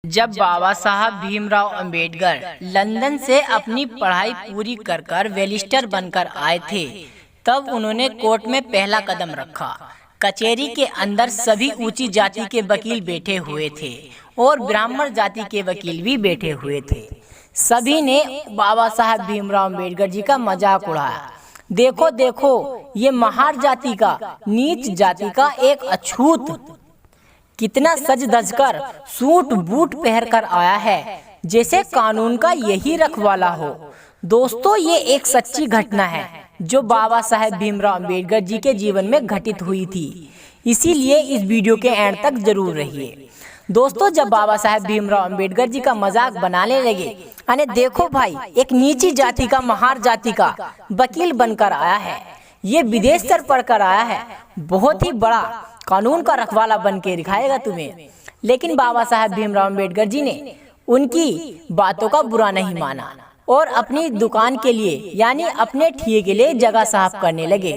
जब बाबा साहब भीमराव अंबेडकर लंदन से अपनी पढ़ाई पूरी कर बैरिस्टर बनकर आए थे, तब उन्होंने कोर्ट में पहला कदम रखा। कचहरी के अंदर सभी ऊंची जाति के वकील बैठे हुए थे और ब्राह्मण जाति के वकील भी बैठे हुए थे। सभी ने बाबा साहब भीमराव अंबेडकर जी का मजाक उड़ाया। देखो देखो, ये महार जाति का, नीच जाति का एक अछूत कितना सज धज कर सूट बूट पहन कर आया है, जैसे कानून का यही रखवाला हो। दोस्तों, ये एक सच्ची घटना है जो बाबा साहेब भीमराव अंबेडकर जी के जीवन में घटित हुई थी। इसीलिए इस वीडियो के एंड तक जरूर रहिए। दोस्तों, जब बाबा साहेब भीमराव अंबेडकर जी का मजाक बनाने लगे, अरे देखो भाई, एक नीची जाति का, महार जाति का वकील बनकर आया है, ये विदेश से पढ़कर आया है, बहुत ही बड़ा कानून का रखवाला बन के दिखाएगा तुम्हें। लेकिन बाबा साहब भीमराव अंबेडकर जी ने उनकी बातों का बुरा नहीं माना और अपनी दुकान के लिए, यानी अपने ठिये के लिए जगह साफ करने लगे।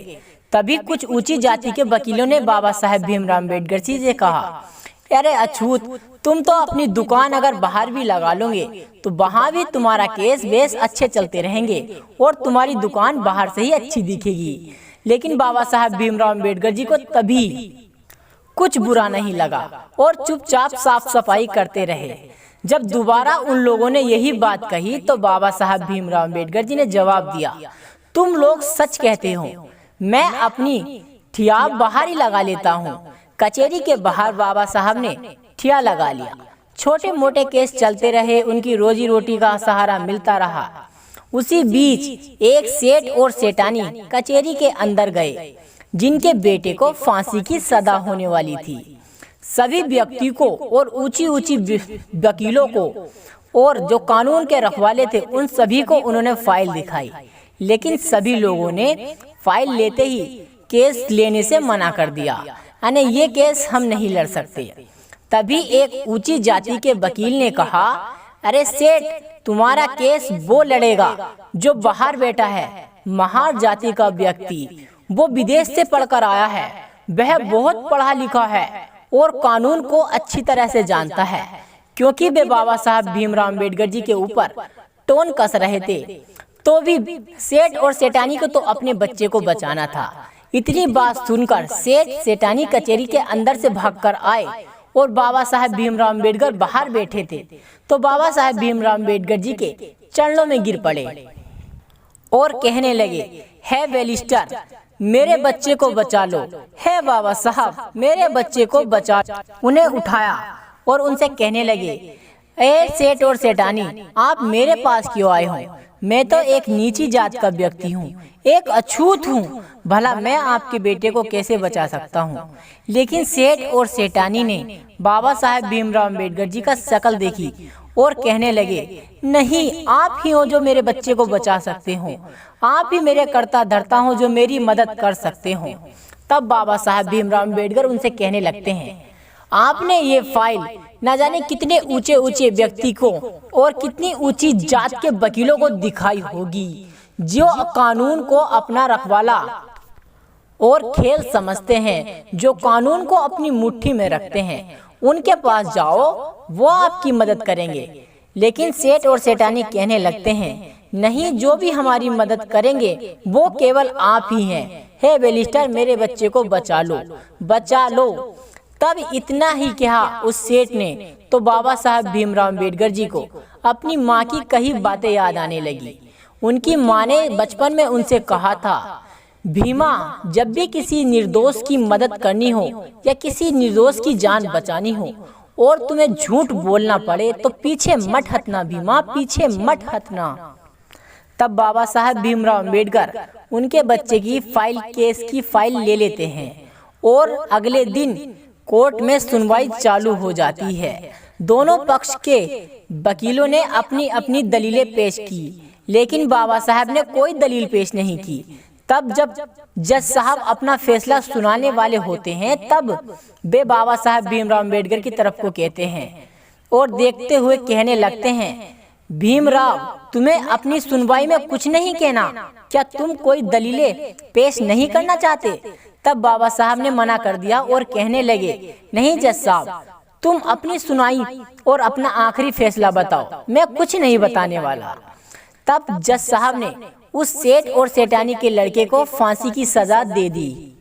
तभी कुछ ऊंची जाति के वकीलों ने बाबा साहब भीमराव अंबेडकर जी से कहा, अरे अछूत, तुम तो अपनी दुकान अगर बाहर भी लगा लोगे तो वहाँ भी तुम्हारा केस बेस अच्छे चलते रहेंगे और तुम्हारी दुकान बाहर से ही अच्छी दिखेगी। लेकिन बाबा साहब भीमराव अंबेडकर जी को तभी कुछ बुरा नहीं लगा और चुपचाप साफ सफाई करते रहे। जब दोबारा उन लोगों ने यही बात कही तो बाबा साहब भीमराव अंबेडकर जी ने जवाब दिया, तुम लोग सच कहते हो, मैं अपनी ठिया बाहर ही लगा लेता हूँ। कचहरी के बाहर बाबा साहब ने ठिया लगा लिया। छोटे मोटे केस चलते रहे, उनकी रोजी रोटी का सहारा मिलता रहा। उसी बीच एक सेठ और सेठानी कचहरी के अंदर गए, जिनके बेटे को फांसी की सजा होने वाली थी। सभी व्यक्ति को और ऊंची ऊंची वकीलों को और जो कानून के रखवाले थे, उन सभी को उन्होंने फाइल दिखाई। लेकिन सभी लोगों ने फाइल लेते ही केस लेने से मना कर दिया, यानी ये केस हम नहीं लड़ सकते। तभी एक ऊंची जाति के वकील ने कहा, अरे सेठ, तुम्हारा केस वो लड़ेगा जो बाहर बैठा है, महार जाति का व्यक्ति, वो विदेश से पढ़कर आया है, वह बहुत पढ़ा लिखा है और कानून को अच्छी तरह से जानता है। क्योंकि वे बाबा साहब भीमराव अंबेडकर जी के ऊपर टोन कस रहे थे, तो भी सेठ और सेठानी को तो अपने बच्चे को बचाना था। इतनी बात सुनकर सेठ सेठानी कचहरी के अंदर से भागकर आए और बाबा साहब भीमराव अंबेडकर बाहर बैठे थे, तो बाबा साहब भीमराव अंबेडकर जी के चरणों में गिर पड़े और कहने लगे, है बैरिस्टर, मेरे बच्चे को बचा लो, है बाबा साहब, मेरे बच्चे को बचा। उन्हें उठाया और उनसे कहने लगे, ए सेठ और सेठानी, आप मेरे पास क्यों आए हो? मैं तो एक नीची जात का व्यक्ति हूँ, एक अछूत हूँ, भला मैं आपके बेटे को कैसे बचा सकता हूँ? लेकिन सेठ और सेठानी ने बाबा साहब भीमराव अंबेडकर जी का शकल देखी और कहने लगे, नहीं, आप ही हो जो मेरे बच्चे को बचा सकते हो, आप ही मेरे कर्ता धर्ता हो जो मेरी मदद कर सकते हो। तब बाबा साहब भीमराव अंबेडकर उनसे कहने लगते हैं, आपने ये फाइल न जाने कितने ऊंचे ऊंचे व्यक्ति को और कितनी ऊंची जात के वकीलों को दिखाई होगी, जो कानून को अपना रखवाला और खेल समझते हैं, जो कानून को अपनी मुट्ठी में रखते हैं। उनके पास जाओ, वो आपकी मदद करेंगे। लेकिन सेठ और सेठानी कहने लगते हैं, नहीं, जो भी हमारी मदद करेंगे वो केवल आप ही हैं। हे बैरिस्टर, मेरे बच्चे को बचा लो, बचा लो। तब इतना ही कहा उस सेठ ने तो बाबा साहब भीमराव अंबेडकर जी को अपनी माँ की कही बातें याद आने लगी। उनकी माँ ने बचपन में उनसे कहा था, भीमा, जब भी किसी निर्दोष की मदद करनी हो या किसी निर्दोष की जान बचानी हो और तुम्हें झूठ बोलना पड़े तो पीछे मत हटना भीमा, पीछे मत हटना। तब बाबा साहब भीमराव अंबेडकर उनके बच्चे की फाइल, केस की फाइल ले लेते हैं और अगले दिन कोर्ट में सुनवाई चालू हो जाती है। दोनों पक्ष के वकीलों ने अपनी अपनी दलीलें पेश की, लेकिन बाबा साहब ने कोई दलील पेश नहीं की। तब जब जज साहब अपना फैसला सुनाने वाले होते हैं, तब वे बाबा साहब भीमराव अंबेडकर की तरफ को कहते हैं और देखते हुए कहने लगते हैं, भीमराव, तुम्हें अपनी सुनवाई में कुछ नहीं कहना? क्या तुम कोई दलीलें पेश नहीं करना चाहते? तब बाबा साहब ने मना कर दिया और कहने लगे, नहीं जज साहब, तुम अपनी सुनाई और अपना आखिरी फैसला बताओ, मैं कुछ नहीं बताने वाला। तब जज साहब ने उस सेठ और सेठानी के लड़के को फांसी की सजा दे दी।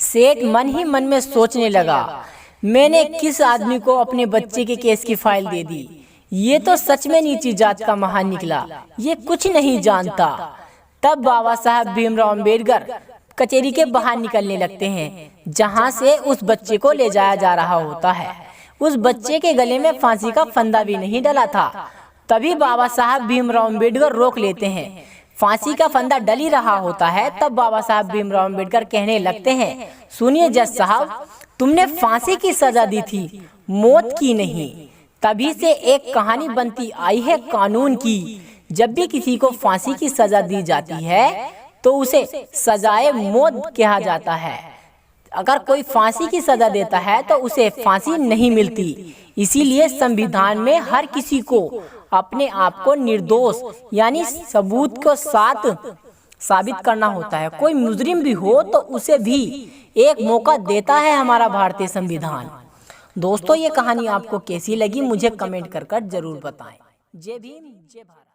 सेठ मन ही मन में सोचने लगा, मैंने किस आदमी को अपने बच्चे के केस की फाइल दे दी। ये तो सच में नीची जात का महान निकला, ये कुछ नहीं जानता। तब बाबा साहब भीमराव अंबेडकर कचहरी के बाहर निकलने लगते हैं, जहां से उस बच्चे को ले जाया जा रहा होता है। उस बच्चे के गले में फांसी का फंदा भी नहीं डला था। तभी बाबा साहब भीमराव अंबेडकर रोक लेते हैं। फांसी का फंदा डल ही रहा होता है, तब बाबा साहब भीमराव अंबेडकर कहने लगते हैं, सुनिए जज साहब, तुमने फांसी की सजा दी थी, मौत की नहीं। तभी से एक कहानी बनती आई है कानून की, जब भी किसी को फांसी की सजा दी जाती है तो उसे सजाए मौत कहा जाता है। अगर कोई फांसी की सजा देता है तो उसे फांसी नहीं मिलती। इसीलिए संविधान में हर किसी को अपने आप को निर्दोष यानी सबूत को साथ साबित करना होता है। कोई मुजरिम भी हो तो उसे भी एक मौका देता है हमारा भारतीय संविधान। दोस्तों, ये कहानी आपको कैसी लगी मुझे कमेंट कर जरूर बताएं। जय भीम, जय भारत।